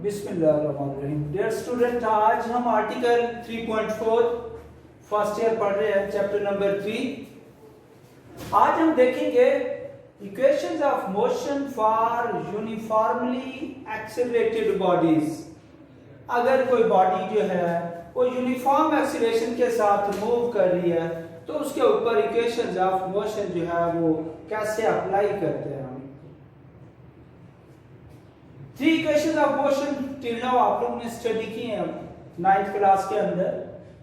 बिस्मिल्लाहिर्रहमानिर्रहीम। Dear student, आज हम आर्टिकल 3.4 फर्स्ट ईयर पढ़ रहे हैं, चैप्टर नंबर 3। आज हम देखेंगे equations of motion for uniformly accelerated bodies. अगर कोई बॉडी जो है वो यूनिफॉर्म एक्सीलरेशन के साथ मूव कर रही है तो उसके ऊपर इक्वेशंस ऑफ मोशन जो है वो कैसे अप्लाई करते हैं हम। 3 equations of motion till now आप लोगों ने स्टडी की है 9th क्लास के अंदर।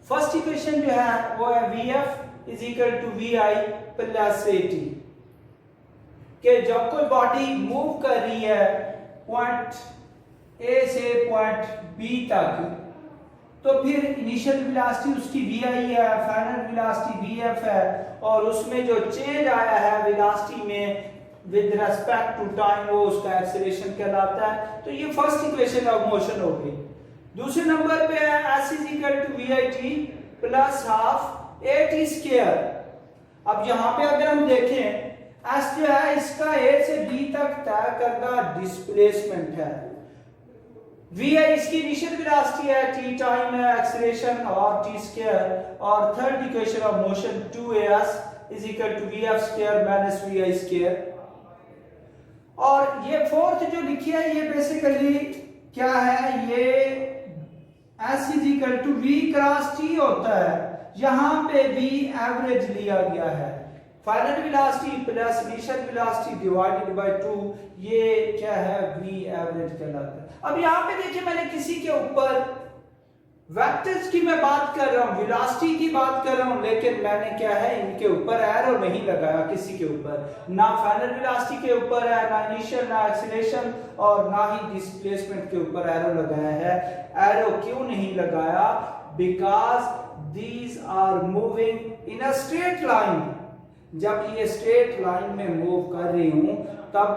फर्स्ट इक्वेशन जो है वो है Vf is equal to Vi plus At, कि जब कोई बॉडी मूव कर रही है पॉइंट A से पॉइंट B तक तो फिर इनिशियल वेलोसिटी उसकी Vi है, फाइनल वेलोसिटी Vf है, और उसमें जो चेंज आया है वेलोसिटी में विद रेस्पेक्ट टू टाइम वो उसका एक्सेलरेशन कहलाता है। तो ये फर्स्ट इक्वेशन ऑफ मोशन हो गई। दूसरे नंबर पे है S is equal to Vit plus half At square. अब यहाँ पे अगर हम देखें S जो है इसका A से B तक तय करदा डिस्प्लेसमेंट है, V इसकी इनिशियल वेलोसिटी है, T टाइम है एक्सेलरेशन और T स्क्वायर, और third equation of motion 2as is equal to Vf square minus Vi square. और ये फोर्थ जो लिखी है ये बेसिकली क्या है, ये S is equal to V cross T होता है। यहां पे V एवरेज लिया गया है, final velocity plus initial velocity divided by 2, ये क्या है V एवरेज कहलाता है। अब यहां पे देखिए मैंने किसी के ऊपर वेक्टर्स की मैं बात कर रहा हूं, वेलोसिटी की बात कर रहा हूं, लेकिन मैंने क्या है इनके ऊपर एरो नहीं लगाया, किसी के ऊपर ना फाइनल वेलोसिटी के ऊपर है, ना इनिशियल, ना एक्सीलरेशन, और ना ही डिस्प्लेसमेंट के ऊपर एरो लगाया है। एरो क्यों नहीं लगाया? Because these are moving in a straight line. जब ये स्ट्रेट लाइन में मूव कर रही हूं तब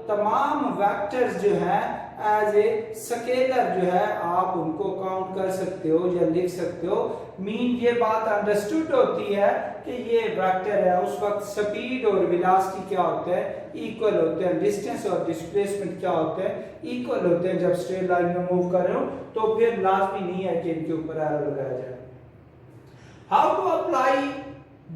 तमाम वेक्टर्स जो हैं एज ए स्केलर जो है आप उनको काउंट कर सकते हो या लिख सकते हो। मीन ये बात अंडरस्टूड होती है कि ये वेक्टर है, उस वक्त स्पीड और वेलोसिटी क्या होते हैं, इक्वल होते हैं। डिस्टेंस और डिस्प्लेसमेंट क्या होते हैं, इक्वल होते हैं जब स्ट्रेट लाइन में मूव कर रहे हो। तो फिर लाजमी नहीं है कि इनके ऊपर एरो लगाया जाए। How to apply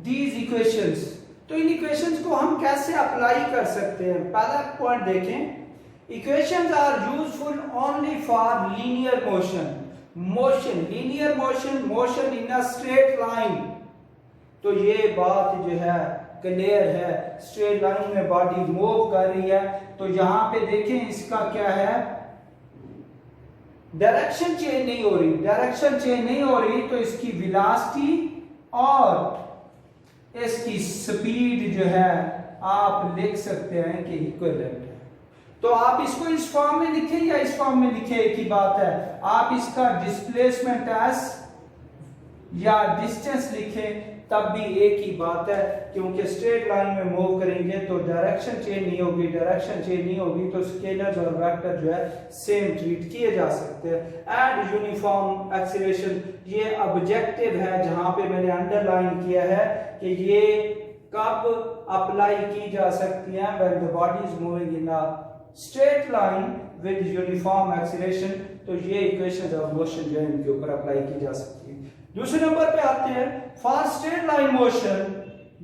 these equations? तो इन इक्वेशंस को हम कैसे अप्लाई कर सकते हैं? पहला पॉइंट देखें, equations are useful only for linear motion. Motion, linear motion, motion in a straight line. तो ये बात जो है क्लियर है, स्ट्रेट लाइन में बॉडी मूव कर रही है तो यहां पे देखें इसका क्या है, डायरेक्शन चेंज नहीं हो रही। डायरेक्शन चेंज नहीं हो रही तो इसकी वेलोसिटी और इसकी स्पीड जो है आप लिख सकते हैं कि इक्विवेलेंट है। तो आप इसको इस फॉर्म में लिखें या इस फॉर्म में लिखें, एक ही बात है। आप इसका डिस्प्लेसमेंट s या डिस्टेंस लिखें तब भी एक ही बात है, क्योंकि स्ट्रेट लाइन में मूव करेंगे तो डायरेक्शन चेंज नहीं होगी। डायरेक्शन चेंज नहीं होगी तो स्केलर्स और वेक्टर जो है सेम ट्रीट किए जा सकते हैं। एंड यूनिफॉर्म एक्सीलरेशन ये ऑब्जेक्टिव है जहां पे मैंने अंडरलाइन किया है कि ये कब अप्लाई की जा सकती है, when the body is moving in a straight line with uniform acceleration. तो ये इक्वेशंस ऑफ मोशन जो है इनके ऊपर अप्लाई की जा सकती है। दूसरे नंबर पे आते हैं, for straight line motion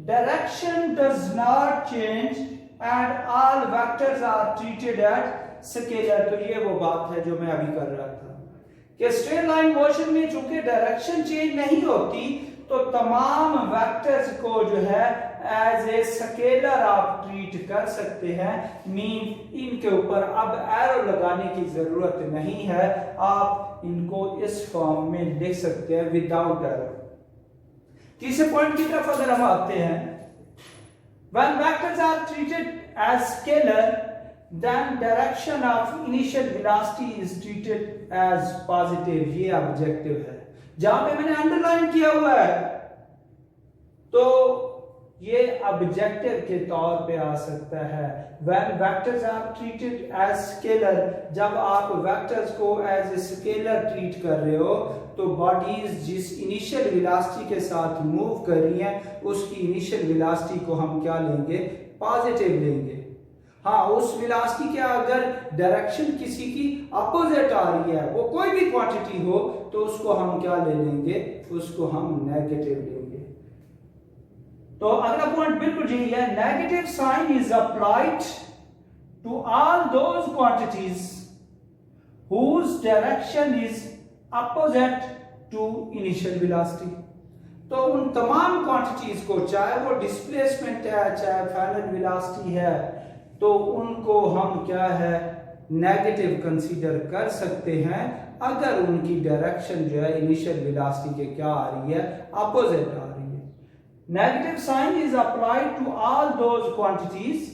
direction does not change and all vectors are treated as scalar. तो ये वो बात है जो मैं अभी कर रहा था कि स्ट्रेट लाइन मोशन में चूंकि डायरेक्शन चेंज नहीं होती तो तमाम वेक्टर्स को जो है एज ए स्केलर आप ट्रीट कर सकते हैं। मीन इनके ऊपर अब एरो लगाने की जरूरत नहीं है, आप इनको इस फॉर्म में लिख सकते हैं विदाउट एरो। तीसरे पॉइंट की तरफ अगर हम आते हैं, when vectors are treated as scalar then direction of initial velocity is treated as positive। ये ऑब्जेक्टिव है, जहां पे मैंने अंडरलाइन किया हुआ है तो ये ऑब्जेक्टिव के तौर पे आ सकता है। when vectors are treated as scalar, जब आप वेक्टर्स को एज ए स्केलर ट्रीट कर रहे हो तो बॉडीज जिस इनिशियल वेलोसिटी के साथ मूव कर रही हैं उसकी इनिशियल वेलोसिटी को हम क्या लेंगे, पॉजिटिव लेंगे। हाँ, उस वेलोसिटी के अगर डायरेक्शन किसी की अपोजिट आ रही है, वो कोई भी क्वांटिटी हो, तो उसको हम क्या ले लेंगे, उसको हम नेगेटिव लेंगे। तो अगला पॉइंट बिल्कुल यही है, negative sign is applied to all those quantities whose direction is opposite to initial velocity। तो उन तमाम क्वांटिटीज को, चाहे वो डिस्प्लेसमेंट है, चाहे फाइनल वेलोसिटी है, तो उनको हम क्या है, नेगेटिव कंसीडर कर सकते हैं अगर उनकी डायरेक्शन जो है इनिशियल वेलोसिटी के क्या आ रही है, अपोजिट आ रही है। Negative sign is applied to all those quantities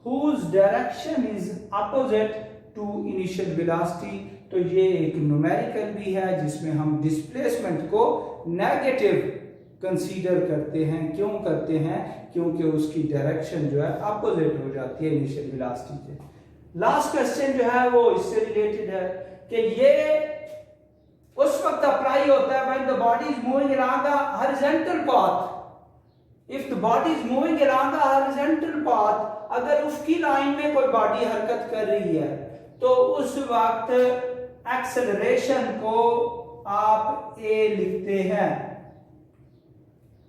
whose direction is opposite to initial velocity. तो ये एक न्यूमेरिकल भी है जिसमें हम डिस्प्लेसमेंट को नेगेटिव कंसीडर करते हैं। क्यों करते हैं? क्योंकि उसकी डायरेक्शन जो है अपोजिट हो जाती है इनिशियल वेलोसिटी के। लास्ट क्वेश्चन जो है वो इससे रिलेटेड है कि ये उस वक्त अप्लाई होता है when the body is moving along the horizontal path. If the body is moving along the horizontal path, अगर उसकी लाइन में कोई बॉडी हरकत कर रही है, तो उस वक्त एक्सेलरेशन को आप a लिखते हैं।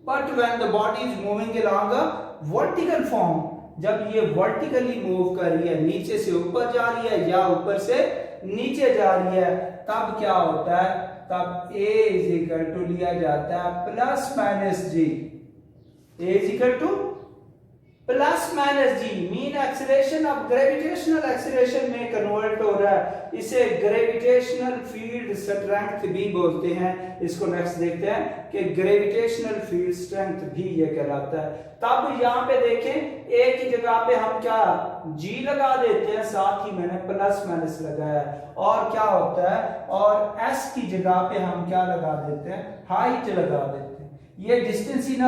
But when the body is moving along a vertical form, जब ये वर्टिकली मूव कर रही है, नीचे से ऊपर जा रही है या ऊपर से नीचे जा रही है, तब क्या होता है, तब a इज इक्वल टू लिया जाता है plus minus g. a is equal to plus minus g, mean acceleration अब ग्रेविटेशनल एक्सीलरेशन में कन्वर्ट हो रहा है। इसे ग्रेविटेशनल फील्ड स्ट्रेंथ भी बोलते हैं। इसको नेक्स्ट देखते हैं कि ग्रेविटेशनल फील्ड स्ट्रेंथ भी ये कहलाता है। तब यहाँ पे देखें, ए की जगह पे हम क्या जी लगा देते हैं, साथ ही मैंने प्लस माइनस लगाया है, और क्या होता है, और एस की जगह पे हम क्या लगा देते हैं, हाइट लगा देते हैं। ये डिस्टेंस इन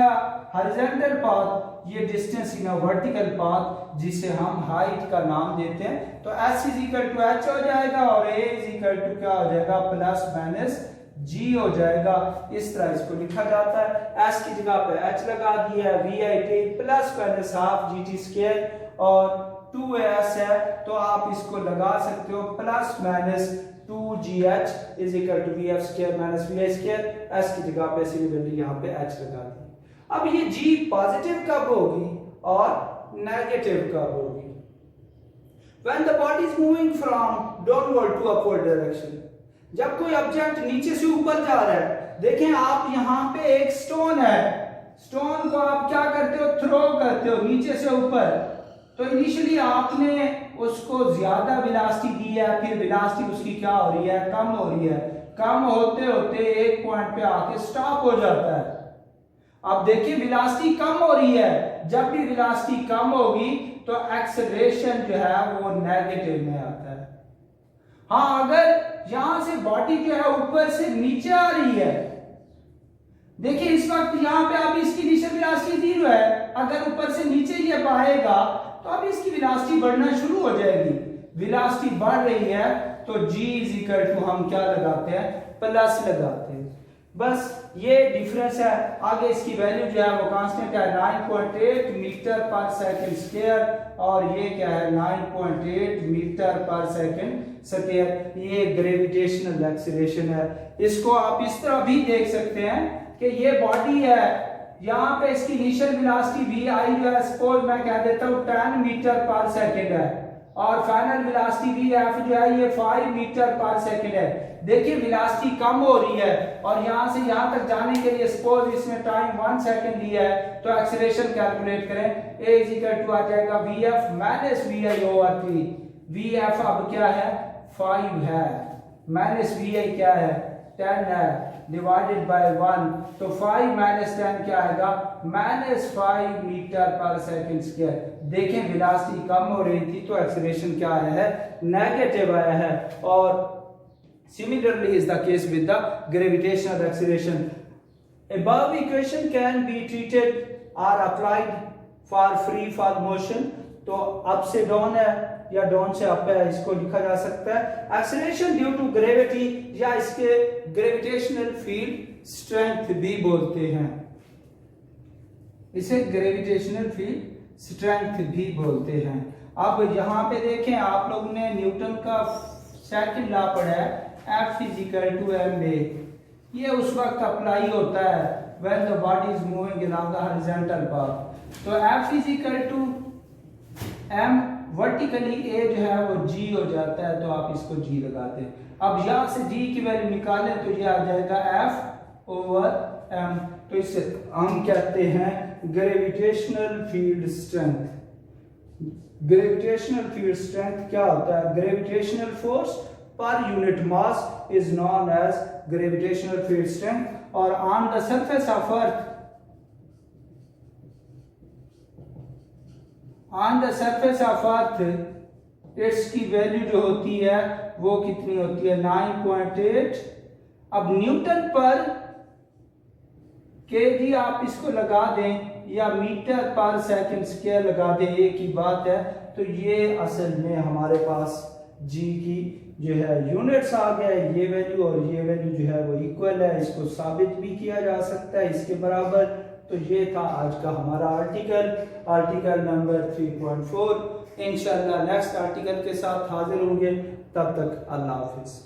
हॉरिजॉन्टल पाथ, ये डिस्टेंस इन वर्टिकल पाथ, जिसे हम हाइट का नाम देते हैं। तो s is equal to h हो जाएगा और a इज इक्वल टू क्या हो जाएगा, प्लस माइनस g हो जाएगा। इस तरह इसको लिखा जाता है। s की जगह पे h लगा दिया है, v plus minus half gt square और 2s है, तो आप इसको लगा सकते हो plus minus 2gh is equal to vf square minus vi square. s की जगह पे सिमिलरली यहाँ पे h लगा दिया। अब ये g पॉजिटिव कब होगी और नेगेटिव कब होगी? When the body is moving from downward to upward direction, जब कोई ऑब्जेक्ट नीचे से ऊपर जा रहा है, देखें आप यहाँ पे एक स्टोन है, स्टोन को आप क्या करते हो, थ्रो करते हो नीचे से ऊपर। तो इनिशियली आपने उसको ज्यादा वेलोसिटी दी है, फिर वेलोसिटी उसकी क्या हो रही है, कम हो रही है। कम होते होते एक पॉइंट पे आके स्टॉप हो जाता है। अब देखिए वेलोसिटी कम हो रही है, जब भी वेलोसिटी कम होगी तो एक्सेलरेशन जो है वो नेगेटिव में आता है। हाँ, अगर यहां से बॉडी जो है ऊपर से नीचे आ रही है, देखिए इस वक्त यहाँ पे अभी इसकी इनिशियल वेलोसिटी 0 है, अगर ऊपर से नीचे ये बढ़ेगा तो अब इसकी वेलोसिटी बढ़ना शुरू हो जाएगी। वेलोसिटी बढ़ रही है तो g इज इक्वल टू हम क्या लगाते हैं, प्लस लगाते हैं। बस ये डिफरेंस है। आगे इसकी वैल्यू जो है वो कांस्टेंट है 9.8 मीटर पर सेकंड स्क्वायर, और ये क्या है 9.8 मीटर पर सेकंड स्क्वायर। ये ग्रेविटेशनल एक्सीलरेशन है। इसको आप इस तरह भी देख सकते हैं कि ये बॉडी है, यहाँ पे इसकी इनिशियल वेलोसिटी vi जो है सपोज मैं कह देता हूँ 10 मीटर पर सेकंड है, और फाइनल वेलोसिटी vf जो है ये 5 मीटर पर सेकंड है। देखिए वेलोसिटी कम हो रही है और यहां से यहां तक जाने के लिए सपोज इसमें टाइम 1 सेकंड लिया है, तो एक्सीलरेशन कैलकुलेट करें। a इज इक्वल टू आ जाएगा vf minus vi over 3। vf अब क्या है 5 है, माइनस vi क्या है 10 है, डिवाइडेड बाय 1, तो 5 माइनस 10 क्या आएगा, माइनस 5 मीटर पर सेकंड स्क्वायर। देखें वेलोसिटी कम हो रही थी तो एक्सीलरेशन क्या आया है, नेगेटिव आया है। और similarly is the case with the gravitational acceleration. Above equation can be treated or applied for free fall motion. तो अप से डाउन है या डाउन से अप है, इसको लिखा जा सकता है एक्सीलरेशन ड्यू टू ग्रेविटी, या इसके ग्रेविटेशनल फील्ड स्ट्रेंथ भी बोलते हैं। इसे ग्रेविटेशनल फील्ड स्ट्रेंथ भी बोलते हैं। अब यहाँ पे देखें, आप लोग ने न्यूटन का सेकंड लॉ पढ़ा है, F is equal to ma। ये उस वक्त अप्लाई होता है when the body is moving along the horizontal path। तो F is equal to m, vertically a जो है वो g हो जाता है, तो आप इसको g लगाते हैं। अब यहाँ से g की वैल्यू निकालें तो ये आ जाएगा F ओवर m। तो इसे हम कहते हैं gravitational field strength. Gravitational field strength क्या होता है? Gravitational force per unit mass is known as gravitational field strength. और on the surface of earth, on the surface of earth its की वैल्यू जो होती है वो कितनी होती है? 9.8। अब न्यूटन पर केजी आप इसको लगा दें या मीटर पर सेकंड स्क्वायर लगा दें, एक ही बात है। तो ये असल में हमारे पास जी की जो है यूनिट्स आ गया है, ये वैल्यू और ये वैल्यू जो है वो इक्वल है। इसको साबित भी किया जा सकता है इसके बराबर। तो ये था आज का हमारा आर्टिकल नंबर 3.4। इंशाल्लाह नेक्स्ट आर्टिकल के साथ हाजिर होंगे, तब तक अल्लाह हाफिज।